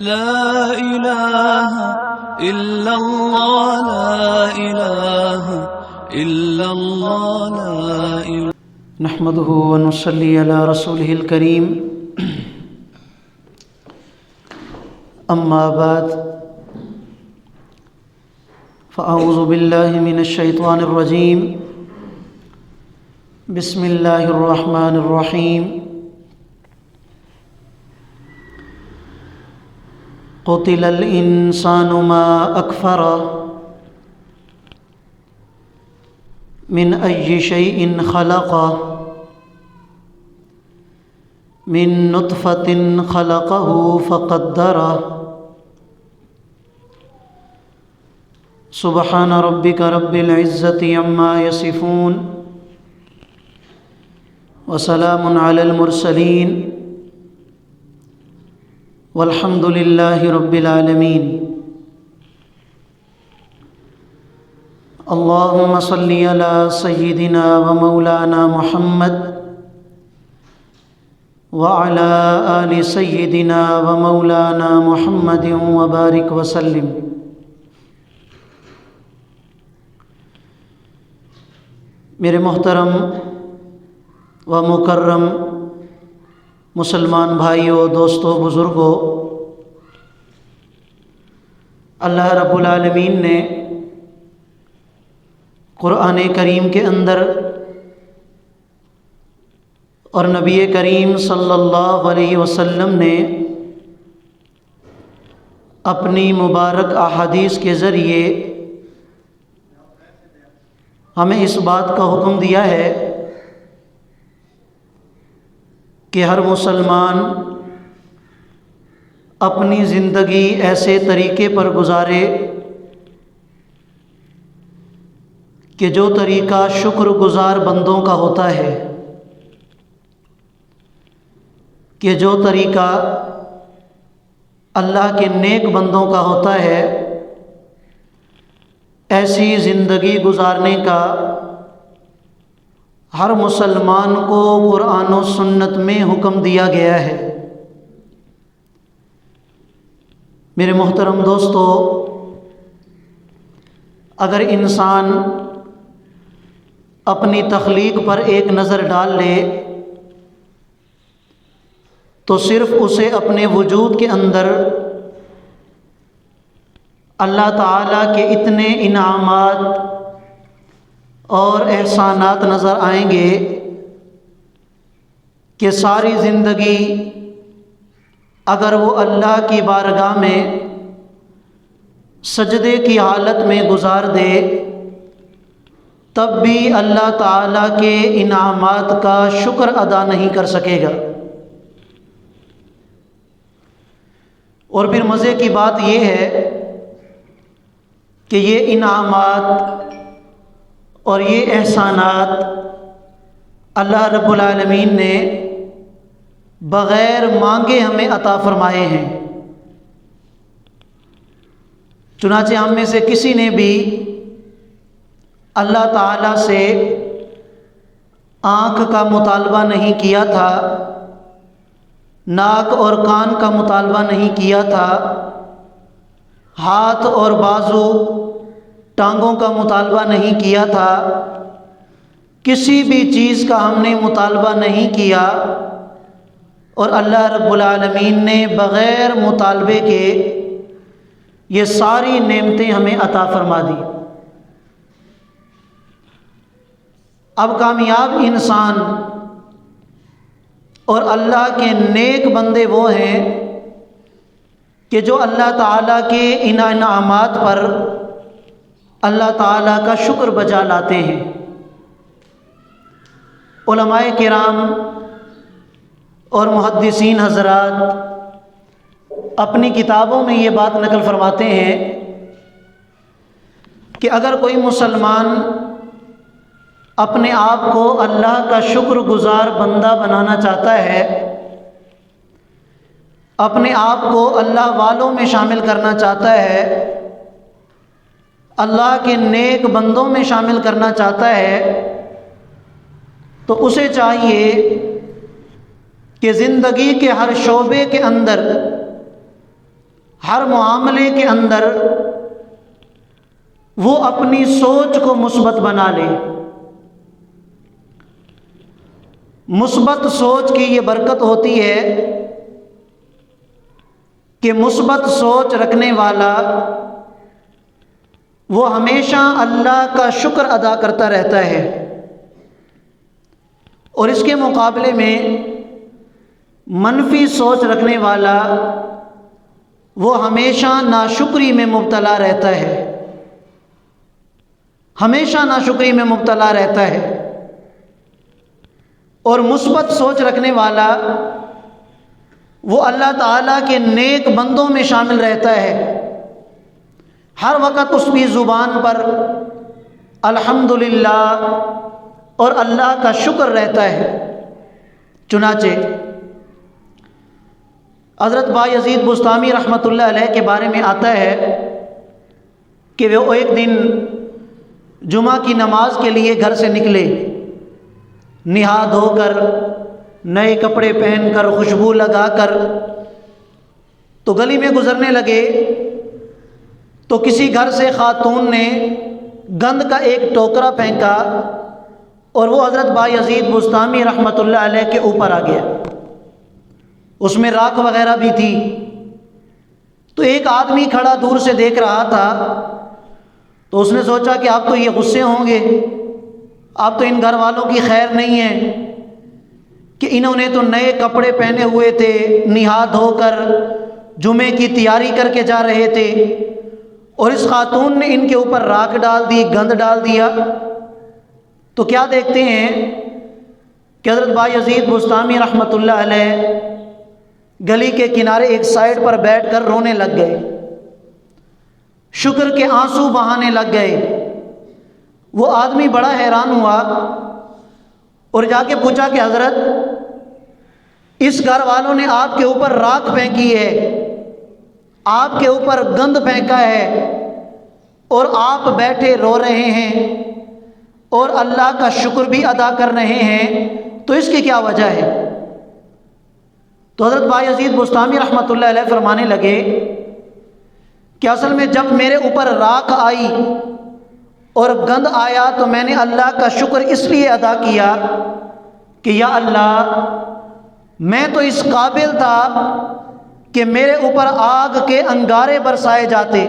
لا إله إلا الله لا إله إلا الله لا إله. نحمده ونصلي على رسوله الكريم. أما بعد فأعوذ بالله من الشيطان الرجيم. بسم الله الرحمن الرحيم. قتل الإنسان ما أكفره من أي شيء خلقه من نطفة خلقه فقدره. سبحان ربك رب العزة عما يصفون وسلام على المرسلين والحمد لله رب العالمين. اللهم صل على سيدنا ومولانا محمد وعلى آل سيدنا ومولانا محمد وبارك وسلم. میرے محترم و مکرم مسلمان بھائیوں، دوستوں، بزرگوں، اللہ رب العالمین نے قرآن کریم کے اندر اور نبی کریم صلی اللہ علیہ وسلم نے اپنی مبارک احادیث کے ذریعے ہمیں اس بات کا حکم دیا ہے کہ ہر مسلمان اپنی زندگی ایسے طریقے پر گزارے کہ جو طریقہ شکر گزار بندوں کا ہوتا ہے، کہ جو طریقہ اللہ کے نیک بندوں کا ہوتا ہے، ایسی زندگی گزارنے کا ہر مسلمان کو قرآن و سنت میں حکم دیا گیا ہے۔ میرے محترم دوستو، اگر انسان اپنی تخلیق پر ایک نظر ڈال لے تو صرف اسے اپنے وجود کے اندر اللہ تعالیٰ کے اتنے انعامات اور احسانات نظر آئیں گے کہ ساری زندگی اگر وہ اللہ کی بارگاہ میں سجدے کی حالت میں گزار دے تب بھی اللہ تعالیٰ کے انعامات کا شکر ادا نہیں کر سکے گا۔ اور پھر مزے کی بات یہ ہے کہ یہ انعامات اور یہ احسانات اللہ رب العالمین نے بغیر مانگے ہمیں عطا فرمائے ہیں۔ چنانچہ ہم میں سے کسی نے بھی اللہ تعالیٰ سے آنکھ کا مطالبہ نہیں کیا تھا، ناک اور کان کا مطالبہ نہیں کیا تھا، ہاتھ اور بازو ٹانگوں کا مطالبہ نہیں کیا تھا، کسی بھی چیز کا ہم نے مطالبہ نہیں کیا، اور اللہ رب العالمین نے بغیر مطالبے کے یہ ساری نعمتیں ہمیں عطا فرما دی۔ اب کامیاب انسان اور اللہ کے نیک بندے وہ ہیں کہ جو اللہ تعالیٰ کے ان انعامات پر اللہ تعالیٰ کا شکر بجا لاتے ہیں۔ علماء کرام اور محدثین حضرات اپنی کتابوں میں یہ بات نقل فرماتے ہیں کہ اگر کوئی مسلمان اپنے آپ کو اللہ کا شکر گزار بندہ بنانا چاہتا ہے، اپنے آپ کو اللہ والوں میں شامل کرنا چاہتا ہے، اللہ کے نیک بندوں میں شامل کرنا چاہتا ہے، تو اسے چاہیے کہ زندگی کے ہر شعبے کے اندر ہر معاملے کے اندر وہ اپنی سوچ کو مثبت بنا لے۔ مثبت سوچ کی یہ برکت ہوتی ہے کہ مثبت سوچ رکھنے والا وہ ہمیشہ اللہ کا شکر ادا کرتا رہتا ہے، اور اس کے مقابلے میں منفی سوچ رکھنے والا وہ ہمیشہ ناشکری میں مبتلا رہتا ہے، ہمیشہ ناشکری میں مبتلا رہتا ہے۔ اور مثبت سوچ رکھنے والا وہ اللہ تعالیٰ کے نیک بندوں میں شامل رہتا ہے، ہر وقت اس کی زبان پر الحمدللہ اور اللہ کا شکر رہتا ہے۔ چنانچہ حضرت بایزید بسطامی رحمۃ اللہ علیہ کے بارے میں آتا ہے کہ وہ ایک دن جمعہ کی نماز کے لیے گھر سے نکلے، نہا دھو کر، نئے کپڑے پہن کر، خوشبو لگا کر، تو گلی میں گزرنے لگے تو کسی گھر سے خاتون نے گند کا ایک ٹوکرا پھینکا اور وہ حضرت بایزید بسطامی رحمۃ اللہ علیہ کے اوپر آ گیا، اس میں راکھ وغیرہ بھی تھی۔ تو ایک آدمی کھڑا دور سے دیکھ رہا تھا، تو اس نے سوچا کہ آپ تو یہ غصے ہوں گے، آپ تو ان گھر والوں کی خیر نہیں ہے کہ انہوں نے تو نئے کپڑے پہنے ہوئے تھے، نہا دھو کر جمعے کی تیاری کر کے جا رہے تھے، اور اس خاتون نے ان کے اوپر راکھ ڈال دی، گند ڈال دیا۔ تو کیا دیکھتے ہیں کہ حضرت بایزید بسطامی رحمۃ اللہ علیہ گلی کے کنارے ایک سائیڈ پر بیٹھ کر رونے لگ گئے، شکر کے آنسو بہانے لگ گئے۔ وہ آدمی بڑا حیران ہوا اور جا کے پوچھا کہ حضرت، اس گھر والوں نے آپ کے اوپر راکھ پھینکی ہے، آپ کے اوپر گند پھینکا ہے، اور آپ بیٹھے رو رہے ہیں اور اللہ کا شکر بھی ادا کر رہے ہیں، تو اس کی کیا وجہ ہے؟ تو حضرت بایزید بسطامی رحمۃ اللہ علیہ فرمانے لگے کہ اصل میں جب میرے اوپر راکھ آئی اور گند آیا تو میں نے اللہ کا شکر اس لیے ادا کیا کہ یا اللہ، میں تو اس قابل تھا کہ میرے اوپر آگ کے انگارے برسائے جاتے۔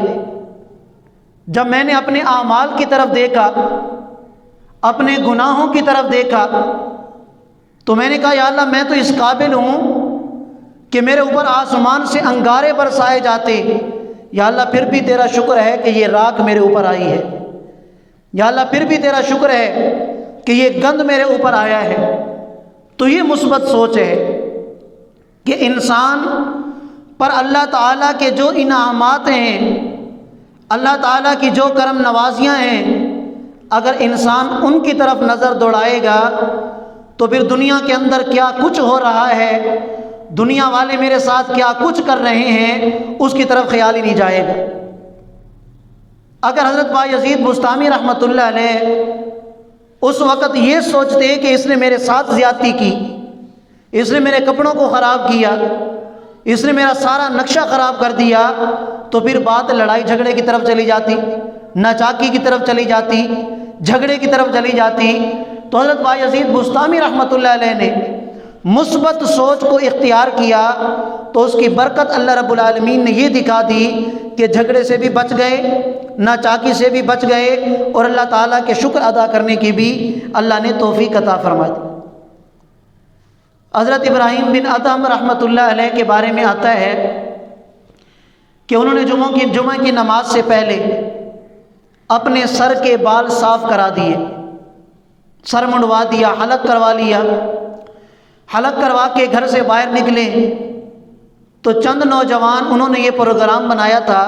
جب میں نے اپنے اعمال کی طرف دیکھا، اپنے گناہوں کی طرف دیکھا، تو میں نے کہا یا اللہ، میں تو اس قابل ہوں کہ میرے اوپر آسمان سے انگارے برسائے جاتے، یا اللہ پھر بھی تیرا شکر ہے کہ یہ راکھ میرے اوپر آئی ہے، یا اللہ پھر بھی تیرا شکر ہے کہ یہ گند میرے اوپر آیا ہے۔ تو یہ مثبت سوچ ہے کہ انسان پر اللہ تعالیٰ کے جو انعامات ہیں، اللہ تعالیٰ کی جو کرم نوازیاں ہیں، اگر انسان ان کی طرف نظر دوڑائے گا تو پھر دنیا کے اندر کیا کچھ ہو رہا ہے، دنیا والے میرے ساتھ کیا کچھ کر رہے ہیں، اس کی طرف خیال ہی نہیں جائے گا۔ اگر حضرت بایزید بسطامی رحمۃ اللہ علیہ اس وقت یہ سوچتے کہ اس نے میرے ساتھ زیادتی کی، اس نے میرے کپڑوں کو خراب کیا، اس نے میرا سارا نقشہ خراب کر دیا، تو پھر بات لڑائی جھگڑے کی طرف چلی جاتی، ناچاکی کی طرف چلی جاتی، جھگڑے کی طرف چلی جاتی۔ تو حضرت بایزید بسطامی رحمۃ اللہ علیہ نے مثبت سوچ کو اختیار کیا تو اس کی برکت اللہ رب العالمین نے یہ دکھا دی کہ جھگڑے سے بھی بچ گئے، ناچاکی سے بھی بچ گئے، اور اللہ تعالیٰ کے شکر ادا کرنے کی بھی اللہ نے توفیق عطا فرما دی۔ حضرت ابراہیم بن ادہم رحمۃ اللہ علیہ کے بارے میں آتا ہے کہ انہوں نے جمعہ کی نماز سے پہلے اپنے سر کے بال صاف کرا دیے، سر منڈوا دیا، حلق کروا لیا۔ حلق کروا کے گھر سے باہر نکلے تو چند نوجوان انہوں نے یہ پروگرام بنایا تھا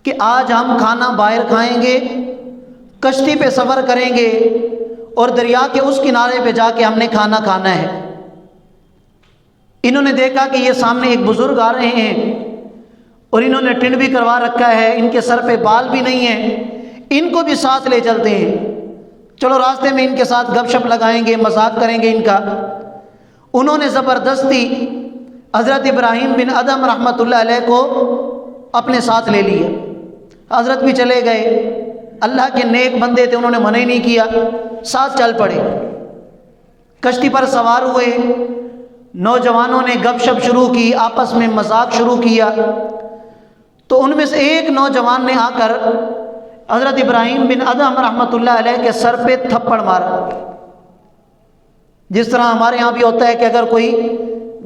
کہ آج ہم کھانا باہر کھائیں گے، کشتی پہ سفر کریں گے اور دریا کے اس کنارے پہ جا کے ہم نے کھانا کھانا ہے۔ انہوں نے دیکھا کہ یہ سامنے ایک بزرگ آ رہے ہیں اور انہوں نے ٹنڈ بھی کروا رکھا ہے، ان کے سر پہ بال بھی نہیں ہیں، ان کو بھی ساتھ لے چلتے ہیں، چلو راستے میں ان کے ساتھ گپ شپ لگائیں گے، مذاق کریں گے ان کا۔ انہوں نے زبردستی حضرت ابراہیم بن ادھم رحمۃ اللہ علیہ کو اپنے ساتھ لے لیا۔ حضرت بھی چلے گئے، اللہ کے نیک بندے تھے، انہوں نے منع ہی نہیں کیا، ساتھ چل پڑے۔ کشتی پر سوار ہوئے، نوجوانوں نے گپ شپ شروع کی، آپس میں مذاق شروع کیا، تو ان میں سے ایک نوجوان نے آ کر حضرت ابراہیم بن ادھم رحمۃ اللہ علیہ کے سر پہ تھپڑ مارا۔ جس طرح ہمارے یہاں بھی ہوتا ہے کہ اگر کوئی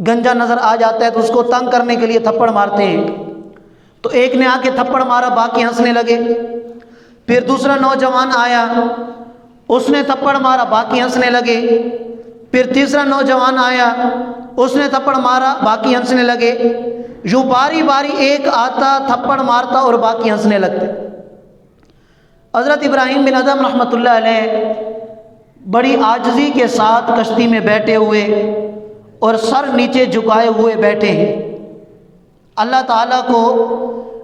گنجا نظر آ جاتا ہے تو اس کو تنگ کرنے کے لیے تھپڑ مارتے ہیں، تو ایک نے آ کے تھپڑ مارا، باقی ہنسنے لگے۔ پھر دوسرا نوجوان آیا، اس نے تھپڑ مارا، باقی ہنسنے لگے۔ پھر تیسرا نوجوان آیا، اس نے تھپڑ مارا، باقی ہنسنے لگے۔ یوں باری باری ایک آتا، تھپڑ مارتا اور باقی ہنسنے لگتے۔ حضرت ابراہیم بن ادھم رحمۃ اللہ علیہ بڑی عاجزی کے ساتھ کشتی میں بیٹھے ہوئے اور سر نیچے جھکائے ہوئے بیٹھے ہیں۔ اللہ تعالیٰ کو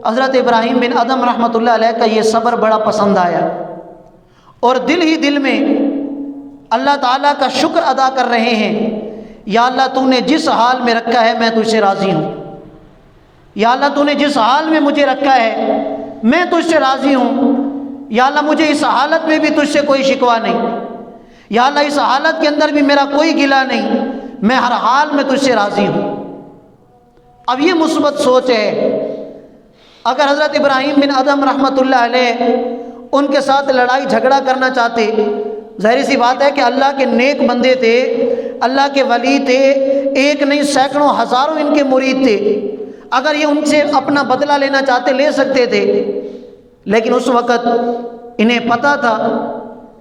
حضرت ابراہیم بن ادھم رحمۃ اللہ علیہ کا یہ صبر بڑا پسند آیا، اور دل ہی دل میں اللہ تعالیٰ کا شکر ادا کر رہے ہیں، یا اللہ تو نے جس حال میں رکھا ہے میں تجھ سے راضی ہوں، یا اللہ تو نے جس حال میں مجھے رکھا ہے میں تجھ سے راضی ہوں، یا اللہ مجھے اس حالت میں بھی تجھ سے کوئی شکوہ نہیں، یا اللہ اس حالت کے اندر بھی میرا کوئی گلہ نہیں، میں ہر حال میں تجھ سے راضی ہوں۔ اب یہ مثبت سوچ ہے۔ اگر حضرت ابراہیم بن ادھم رحمۃ اللہ علیہ ان کے ساتھ لڑائی جھگڑا کرنا چاہتے، ظاہر سی بات ہے کہ اللہ کے نیک بندے تھے، اللہ کے ولی تھے، ایک نہیں سینکڑوں ہزاروں ان کے مرید تھے، اگر یہ ان سے اپنا بدلہ لینا چاہتے لے سکتے تھے، لیکن اس وقت انہیں پتہ تھا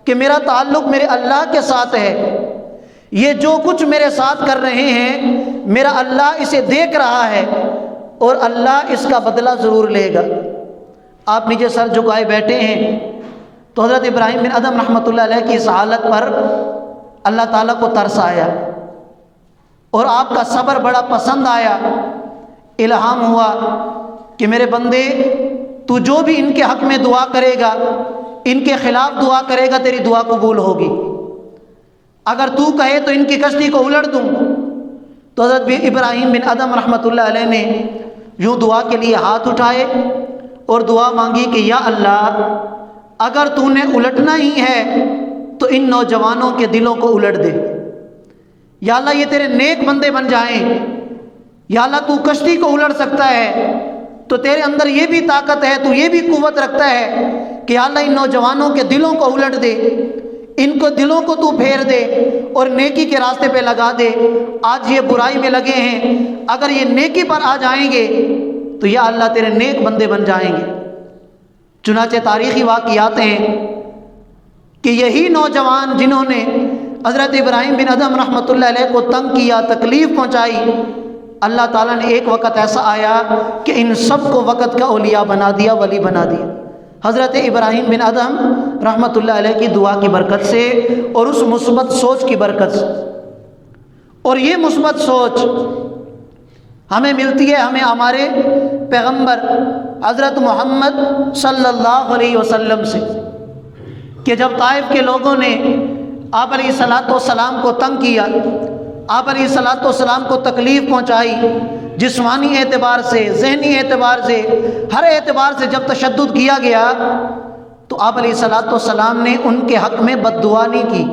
کہ میرا تعلق میرے اللہ کے ساتھ ہے، یہ جو کچھ میرے ساتھ کر رہے ہیں میرا اللہ اسے دیکھ رہا ہے اور اللہ اس کا بدلہ ضرور لے گا۔ آپ نیچے سر جھکائے بیٹھے ہیں، تو حضرت ابراہیم بن ادھم رحمۃ اللہ علیہ کی اس حالت پر اللہ تعالیٰ کو ترس آیا اور آپ کا صبر بڑا پسند آیا۔ الہام ہوا کہ میرے بندے تو جو بھی ان کے حق میں دعا کرے گا، ان کے خلاف دعا کرے گا، تیری دعا قبول ہوگی۔ اگر تو کہے تو ان کی کشتی کو الٹ دوں۔ تو حضرت ابراہیم بن ادھم رحمۃ اللہ علیہ نے یوں دعا کے لیے ہاتھ اٹھائے اور دعا مانگی کہ یا اللہ اگر تو نے الٹنا ہی ہے تو ان نوجوانوں کے دلوں کو الٹ دے، یا اللہ یہ تیرے نیک بندے بن جائیں، یا اللہ تو کشتی کو الٹ سکتا ہے تو تیرے اندر یہ بھی طاقت ہے، تو یہ بھی قوت رکھتا ہے کہ یا اللہ ان نوجوانوں کے دلوں کو الٹ دے، ان کو دلوں کو تو پھیر دے اور نیکی کے راستے پہ لگا دے۔ آج یہ برائی میں لگے ہیں، اگر یہ نیکی پر آ جائیں گے تو یا اللہ تیرے نیک بندے بن جائیں گے۔ چنانچہ تاریخی واقعات ہیں کہ یہی نوجوان جنہوں نے حضرت ابراہیم بن ادھم رحمۃ اللہ علیہ کو تنگ کیا، تکلیف پہنچائی، اللہ تعالیٰ نے ایک وقت ایسا آیا کہ ان سب کو وقت کا اولیاء بنا دیا، ولی بنا دیا، حضرت ابراہیم بن ادھم رحمۃ اللہ علیہ کی دعا کی برکت سے اور اس مثبت سوچ کی برکت سے۔ اور یہ مثبت سوچ ہمیں ملتی ہے ہمیں ہمارے پیغمبر حضرت محمد صلی اللہ علیہ وسلم سے، کہ جب طائف کے لوگوں نے آپ علیہ الصلاۃ والسلام کو تنگ کیا، آپ علیہ الصلاۃ والسلام کو تکلیف پہنچائی، جسمانی اعتبار سے، ذہنی اعتبار سے، ہر اعتبار سے جب تشدد کیا گیا تو آپ علیہ الصلاۃ والسلام نے ان کے حق میں بد دعا نہیں کی،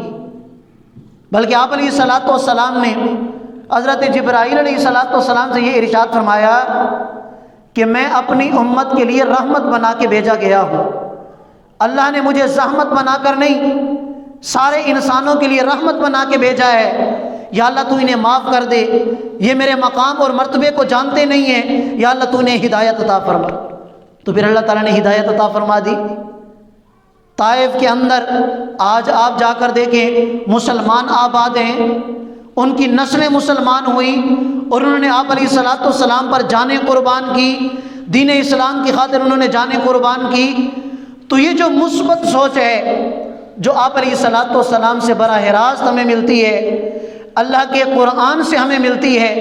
بلکہ آپ علیہ الصلاۃ والسلام نے حضرت جبرائیل علیہ الصلاۃ والسلام سے یہ ارشاد فرمایا کہ میں اپنی امت کے لیے رحمت بنا کے بھیجا گیا ہوں، اللہ نے مجھے زحمت بنا کر نہیں، سارے انسانوں کے لیے رحمت بنا کے بھیجا ہے، یا اللہ تو انہیں معاف کر دے، یہ میرے مقام اور مرتبے کو جانتے نہیں ہیں، یا اللہ تو انہیں ہدایت عطا فرما۔ تو پھر اللہ تعالیٰ نے ہدایت عطا فرما دی۔ طائف کے اندر آج آپ جا کر دیکھیں مسلمان آباد ہیں، ان کی نسلیں مسلمان ہوئیں اور انہوں نے آپ علیہ الصلاۃ والسلام پر جانیں قربان کی، دین اسلام کی خاطر انہوں نے جانیں قربان کی۔ تو یہ جو مثبت سوچ ہے جو آپ علیہ الصلاۃ والسلام سے براہ راست ہمیں ملتی ہے، اللہ کے قرآن سے ہمیں ملتی ہے،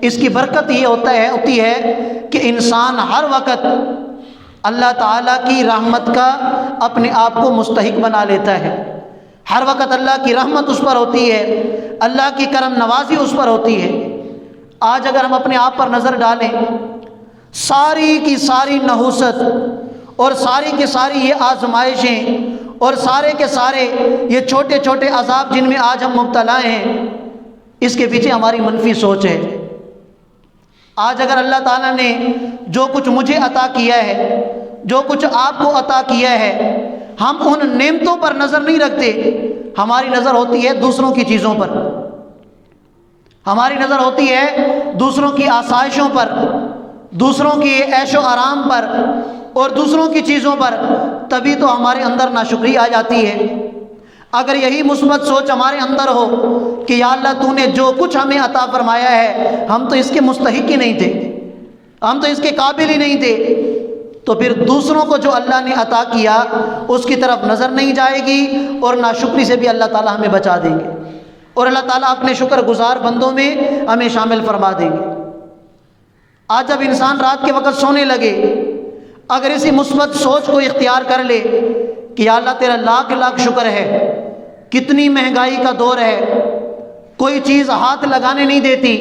اس کی برکت یہ ہوتی ہے کہ انسان ہر وقت اللہ تعالیٰ کی رحمت کا اپنے آپ کو مستحق بنا لیتا ہے، ہر وقت اللہ کی رحمت اس پر ہوتی ہے، اللہ کی کرم نوازی اس پر ہوتی ہے۔ آج اگر ہم اپنے آپ پر نظر ڈالیں، ساری کی ساری نحوست اور ساری کی ساری یہ آزمائشیں اور سارے کے سارے یہ چھوٹے چھوٹے عذاب جن میں آج ہم مبتلا ہیں، اس کے پیچھے ہماری منفی سوچ ہے۔ آج اگر اللہ تعالیٰ نے جو کچھ مجھے عطا کیا ہے، جو کچھ آپ کو عطا کیا ہے، ہم ان نعمتوں پر نظر نہیں رکھتے، ہماری نظر ہوتی ہے دوسروں کی چیزوں پر، ہماری نظر ہوتی ہے دوسروں کی آسائشوں پر، دوسروں کی عیش و آرام پر اور دوسروں کی چیزوں پر، تبھی تو ہمارے اندر ناشکری آ جاتی ہے۔ اگر یہی مثبت سوچ ہمارے اندر ہو کہ یا اللہ تو نے جو کچھ ہمیں عطا فرمایا ہے ہم تو اس کے مستحق ہی نہیں تھے، ہم تو اس کے قابل ہی نہیں تھے، تو پھر دوسروں کو جو اللہ نے عطا کیا اس کی طرف نظر نہیں جائے گی اور ناشکری سے بھی اللہ تعالیٰ ہمیں بچا دیں گے، اور اللہ تعالیٰ اپنے شکر گزار بندوں میں ہمیں شامل فرما دیں گے۔ آج جب انسان رات کے وقت سونے لگے، اگر اسی مثبت سوچ کو اختیار کر لے کہ یا اللہ تیرا لاکھ لاکھ شکر ہے، کتنی مہنگائی کا دور ہے، کوئی چیز ہاتھ لگانے نہیں دیتی،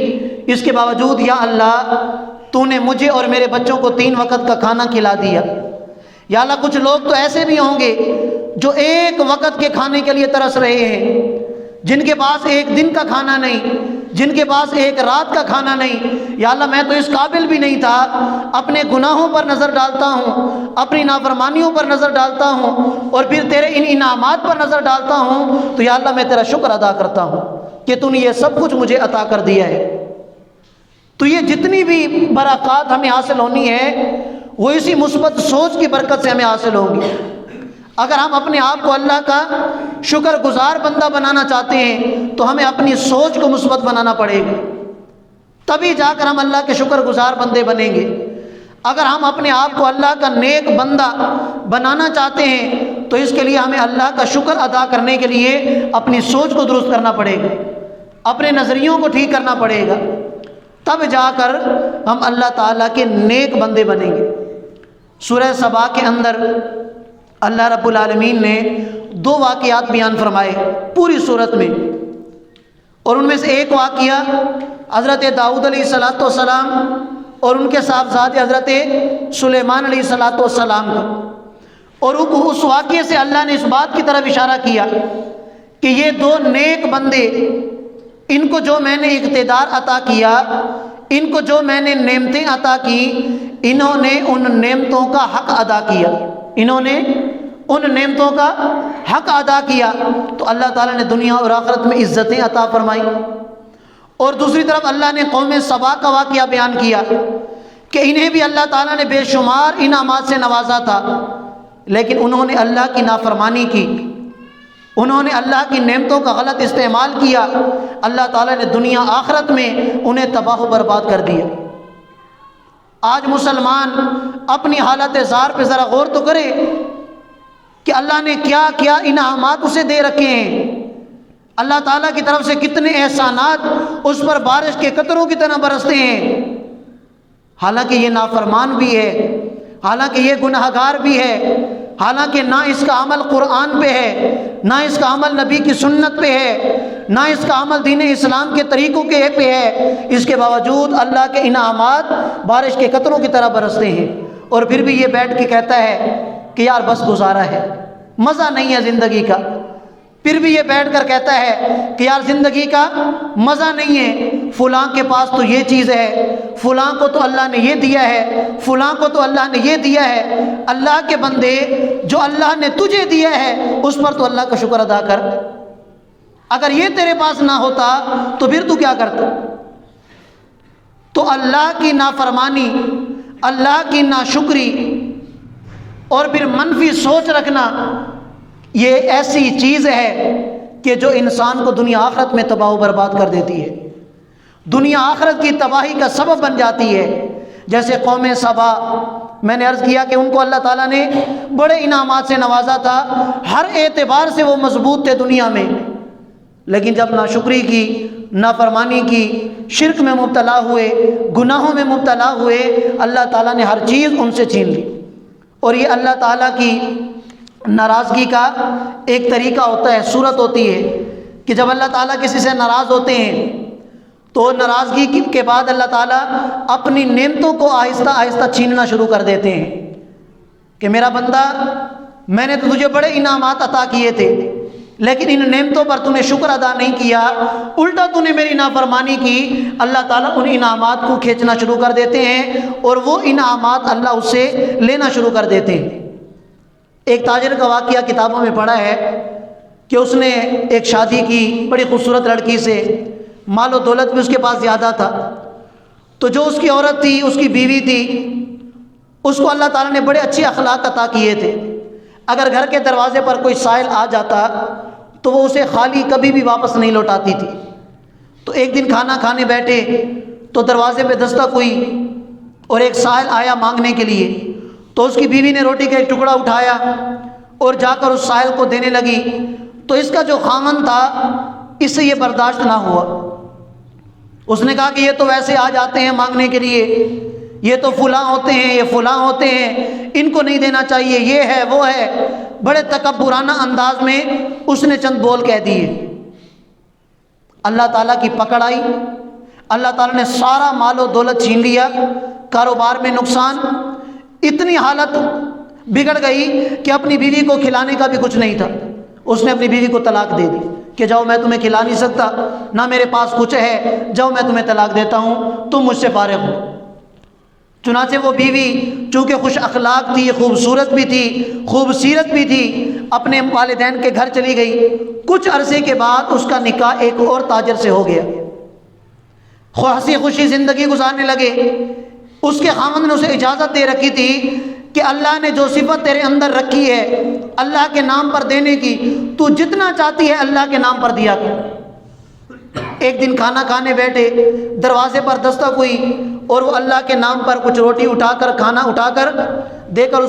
اس کے باوجود یا اللہ تو نے مجھے اور میرے بچوں کو 3 وقت کا کھانا کھلا دیا۔ یا اللہ کچھ لوگ تو ایسے بھی ہوں گے جو ایک وقت کے کھانے کے لیے ترس رہے ہیں، جن کے پاس ایک دن کا کھانا نہیں، جن کے پاس ایک رات کا کھانا نہیں۔ یا اللہ میں تو اس قابل بھی نہیں تھا، اپنے گناہوں پر نظر ڈالتا ہوں، اپنی نافرمانیوں پر نظر ڈالتا ہوں اور پھر تیرے ان انعامات پر نظر ڈالتا ہوں، تو یا اللہ میں تیرا شکر ادا کرتا ہوں کہ تو نے یہ سب کچھ مجھے عطا کر دیا ہے۔ تو یہ جتنی بھی برکات ہمیں حاصل ہونی ہے وہ اسی مثبت سوچ کی برکت سے ہمیں حاصل ہوں گی۔ اگر ہم اپنے آپ کو اللہ کا شکر گزار بندہ بنانا چاہتے ہیں تو ہمیں اپنی سوچ کو مثبت بنانا پڑے گا، تبھی جا کر ہم اللہ کے شکر گزار بندے بنیں گے۔ اگر ہم اپنے آپ کو اللہ کا نیک بندہ بنانا چاہتے ہیں تو اس کے لیے ہمیں اللہ کا شکر ادا کرنے کے لیے اپنی سوچ کو درست کرنا پڑے گا، اپنے نظریوں کو ٹھیک کرنا پڑے گا، تب جا کر ہم اللہ تعالیٰ کے نیک بندے بنیں گے۔ سورہ سبا کے اندر اللہ رب العالمین نے 2 واقعات بیان فرمائے پوری صورت میں، اور ان میں سے ایک واقعہ حضرت داؤد علیہ السلام اور ان کے صاحبزادے حضرت سلیمان علیہ السلام کا، اور اس واقعے سے اللہ نے اس بات کی طرف اشارہ کیا کہ یہ 2 نیک بندے، ان کو جو میں نے اقتدار عطا کیا، ان کو جو میں نے نعمتیں عطا کی، انہوں نے ان نعمتوں کا حق ادا کیا، انہوں نے ان نعمتوں کا حق ادا کیا، تو اللہ تعالیٰ نے دنیا اور آخرت میں عزتیں عطا فرمائی۔ اور دوسری طرف اللہ نے قوم سبا کا واقعہ بیان کیا کہ انہیں بھی اللہ تعالیٰ نے بے شمار انعامات سے نوازا تھا، لیکن انہوں نے اللہ کی نافرمانی کی، انہوں نے اللہ کی نعمتوں کا غلط استعمال کیا، اللہ تعالیٰ نے دنیا آخرت میں انہیں تباہ و برباد کر دیا۔ آج مسلمان اپنی حالت زار پہ ذرا غور تو کرے کہ اللہ نے کیا کیا انعامات اسے دے رکھے ہیں، اللہ تعالیٰ کی طرف سے کتنے احسانات اس پر بارش کے قطروں کی طرح برستے ہیں، حالانکہ یہ نافرمان بھی ہے، حالانکہ یہ گناہگار بھی ہے، حالانکہ نہ اس کا عمل قرآن پہ ہے، نہ اس کا عمل نبی کی سنت پہ ہے، نہ اس کا عمل دین اسلام کے طریقوں کے پہ ہے، اس کے باوجود اللہ کے انعامات بارش کے قطروں کی طرح برستے ہیں، اور پھر بھی یہ بیٹھ کے کہتا ہے کہ یار بس گزارا ہے، مزہ نہیں ہے زندگی کا، پھر بھی یہ بیٹھ کر کہتا ہے کہ یار زندگی کا مزہ نہیں ہے، فلاں کے پاس تو یہ چیز ہے، فلاں کو تو اللہ نے یہ دیا ہے، فلاں کو تو اللہ نے یہ دیا ہے۔ اللہ کے بندے، جو اللہ نے تجھے دیا ہے اس پر تو اللہ کا شکر ادا کر، اگر یہ تیرے پاس نہ ہوتا تو پھر تو کیا کرتا؟ تو اللہ کی نافرمانی، اللہ کی ناشکری اور پھر منفی سوچ رکھنا، یہ ایسی چیز ہے کہ جو انسان کو دنیا آخرت میں تباہ و برباد کر دیتی ہے، دنیا آخرت کی تباہی کا سبب بن جاتی ہے۔ جیسے قوم سبا، میں نے عرض کیا کہ ان کو اللہ تعالیٰ نے بڑے انعامات سے نوازا تھا، ہر اعتبار سے وہ مضبوط تھے دنیا میں، لیکن جب ناشکری کی، نافرمانی کی، شرک میں مبتلا ہوئے، گناہوں میں مبتلا ہوئے، اللہ تعالیٰ نے ہر چیز ان سے چھین لی۔ اور یہ اللہ تعالیٰ کی ناراضگی کا ایک طریقہ ہوتا ہے، صورت ہوتی ہے کہ جب اللہ تعالیٰ کسی سے ناراض ہوتے ہیں تو ناراضگی کے بعد اللہ تعالیٰ اپنی نعمتوں کو آہستہ آہستہ چھیننا شروع کر دیتے ہیں کہ میرا بندہ، میں نے تو تجھے بڑے انعامات عطا کیے تھے، لیکن ان نعمتوں پر تو نے شکر ادا نہیں کیا، الٹا تو نے میری نافرمانی کی۔ اللہ تعالیٰ ان انعامات کو کھینچنا شروع کر دیتے ہیں اور وہ انعامات اللہ اس سے لینا شروع کر دیتے ہیں۔ ایک تاجر کا واقعہ کتابوں میں پڑھا ہے کہ اس نے ایک شادی کی بڑی خوبصورت لڑکی سے، مال و دولت بھی اس کے پاس زیادہ تھا، تو جو اس کی عورت تھی، اس کی بیوی تھی، اس کو اللہ تعالیٰ نے بڑے اچھے اخلاق عطا کیے تھے۔ اگر گھر کے دروازے پر کوئی سائل آ جاتا تو وہ اسے خالی کبھی بھی واپس نہیں لوٹاتی تھی۔ تو ایک دن کھانا کھانے بیٹھے تو دروازے پہ دستک ہوئی اور ایک سائل آیا مانگنے کے لیے، تو اس کی بیوی نے روٹی کا ایک ٹکڑا اٹھایا اور جا کر اس سائل کو دینے لگی، تو اس کا جو خامن تھا اس سے یہ برداشت نہ ہوا۔ اس نے کہا کہ یہ تو ویسے آ جاتے ہیں مانگنے کے لیے، یہ تو فلاں ہوتے ہیں، یہ فلاں ہوتے ہیں، ان کو نہیں دینا چاہیے، یہ ہے وہ ہے۔ بڑے تکبرانہ انداز میں اس نے چند بول کہہ دیے۔ اللہ تعالیٰ کی پکڑ آئی، اللہ تعالیٰ نے سارا مال و دولت چھین لیا، کاروبار میں نقصان، اتنی حالت بگڑ گئی کہ اپنی بیوی کو کھلانے کا بھی کچھ نہیں تھا۔ اس نے اپنی بیوی کو طلاق دے دی کہ جاؤ، میں تمہیں کھلا نہیں سکتا، نہ میرے پاس کچھ ہے، جاؤ میں تمہیں طلاق دیتا ہوں، تم مجھ سے فارغ ہو۔ چنانچہ وہ بیوی چونکہ خوش اخلاق تھی، خوبصورت بھی تھی، خوبصیرت بھی تھی، اپنے والدین کے گھر چلی گئی۔ کچھ عرصے کے بعد اس کا نکاح ایک اور تاجر سے ہو گیا، ہنسی خوشی زندگی گزارنے لگے۔ اس کے خاوند نے اسے اجازت دے رکھی تھی کہ اللہ نے جو صفت تیرے اندر رکھی ہے اللہ کے نام پر دینے کی، تو جتنا چاہتی ہے اللہ کے نام پر دیا کر۔ ایک دن کھانا کھانے بیٹھے، دروازے پر دستک ہوئی اور وہ اللہ کے نام پر کچھ روٹی اٹھا کر، کھانا اٹھا کر دے کر،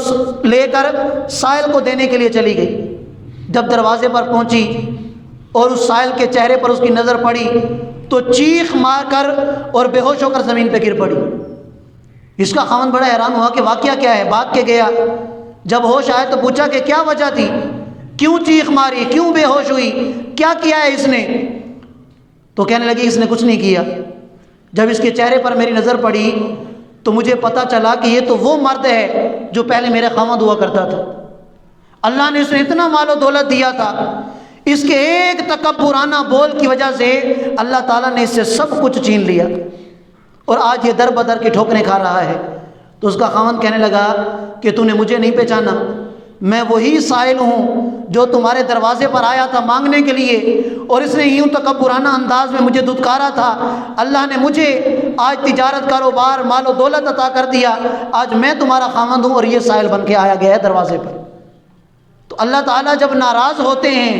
لے کر سائل کو دینے کے لیے چلی گئی۔ جب دروازے پر پہنچی اور اس سائل کے چہرے پر اس کی نظر پڑی تو چیخ مار کر اور بے ہوش ہو کر زمین پہ گر پڑی۔ اس کا خاوند بڑا حیران ہوا کہ واقعہ کیا ہے، بھاگ کے گیا۔ جب ہوش آئے تو پوچھا کہ کیا وجہ تھی، کیوں چیخ ماری، کیوں بے ہوش ہوئی، کیا کیا ہے اس نے؟ تو کہنے لگی اس نے کچھ نہیں کیا، جب اس کے چہرے پر میری نظر پڑی تو مجھے پتا چلا کہ یہ تو وہ مرد ہے جو پہلے میرے خاوند ہوا کرتا تھا۔ اللہ نے اس نے اتنا مال و دولت دیا تھا، اس کے ایک تکبرانہ بول کی وجہ سے اللہ تعالیٰ نے اس سے سب کچھ چھین لیا اور آج یہ در بدر کی ٹھوکریں کھا رہا ہے۔ تو اس کا خاوند کہنے لگا کہ تو نے مجھے نہیں پہچانا، میں وہی سائل ہوں جو تمہارے دروازے پر آیا تھا مانگنے کے لیے، اور اس نے یوں تکبرانہ انداز میں مجھے دھتکارا تھا۔ اللہ نے مجھے آج تجارت، کاروبار، مال و دولت عطا کر دیا، آج میں تمہارا خاوند ہوں اور یہ سائل بن کے آیا گیا ہے دروازے پر۔ تو اللہ تعالیٰ جب ناراض ہوتے ہیں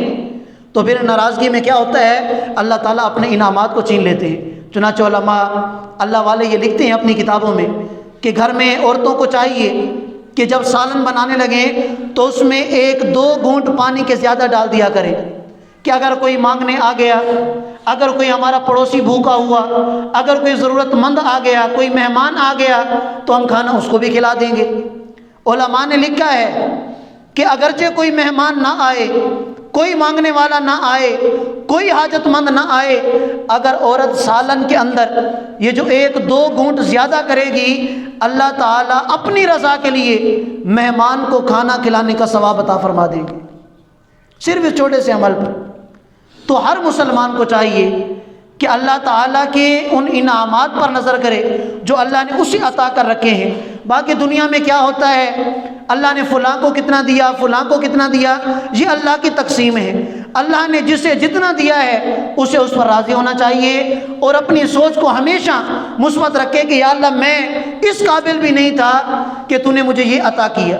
تو پھر ناراضگی میں کیا ہوتا ہے، اللہ تعالیٰ اپنے انعامات کو چھین لیتے ہیں۔ چنانچہ علماء اللہ والے یہ لکھتے ہیں اپنی کتابوں میں کہ گھر میں عورتوں کو چاہیے کہ جب سالن بنانے لگیں تو اس میں 1-2 گھونٹ پانی کے زیادہ ڈال دیا کریں کہ اگر کوئی مانگنے آ گیا، اگر کوئی ہمارا پڑوسی بھوکا ہوا، اگر کوئی ضرورت مند آ گیا، کوئی مہمان آ گیا تو ہم کھانا اس کو بھی کھلا دیں گے۔ علماء نے لکھا ہے کہ اگرچہ کوئی مہمان نہ آئے، کوئی مانگنے والا نہ آئے، کوئی حاجت مند نہ آئے، اگر عورت سالن کے اندر یہ جو 1-2 گھونٹ زیادہ کرے گی، اللہ تعالیٰ اپنی رضا کے لیے مہمان کو کھانا کھلانے کا ثواب عطا فرما دیں گے، صرف اس چھوٹے سے عمل پر۔ تو ہر مسلمان کو چاہیے کہ اللہ تعالیٰ کے ان انعامات پر نظر کرے جو اللہ نے اسے عطا کر رکھے ہیں۔ باقی دنیا میں کیا ہوتا ہے، اللہ نے فلاں کو کتنا دیا، فلاں کو کتنا دیا، یہ اللہ کی تقسیم ہے۔ اللہ نے جسے جتنا دیا ہے اسے اس پر راضی ہونا چاہیے اور اپنی سوچ کو ہمیشہ مثبت رکھے کہ یا اللہ میں اس قابل بھی نہیں تھا کہ تو نے مجھے یہ عطا کیا،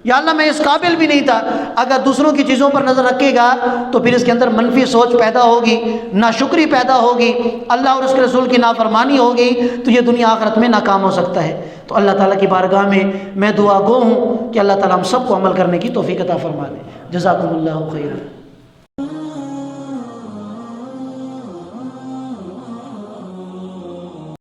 یا اللہ میں اس قابل بھی نہیں تھا۔ اگر دوسروں کی چیزوں پر نظر رکھے گا تو پھر اس کے اندر منفی سوچ پیدا ہوگی، ناشکری پیدا ہوگی، اللہ اور اس کے رسول کی نافرمانی ہوگی، تو یہ دنیا آخرت میں ناکام ہو سکتا ہے۔ تو اللہ تعالیٰ کی بارگاہ میں دعا گو ہوں کہ اللہ تعالیٰ ہم سب کو عمل کرنے کی توفیق عطا فرما دے۔ جزاکم اللہ خیر۔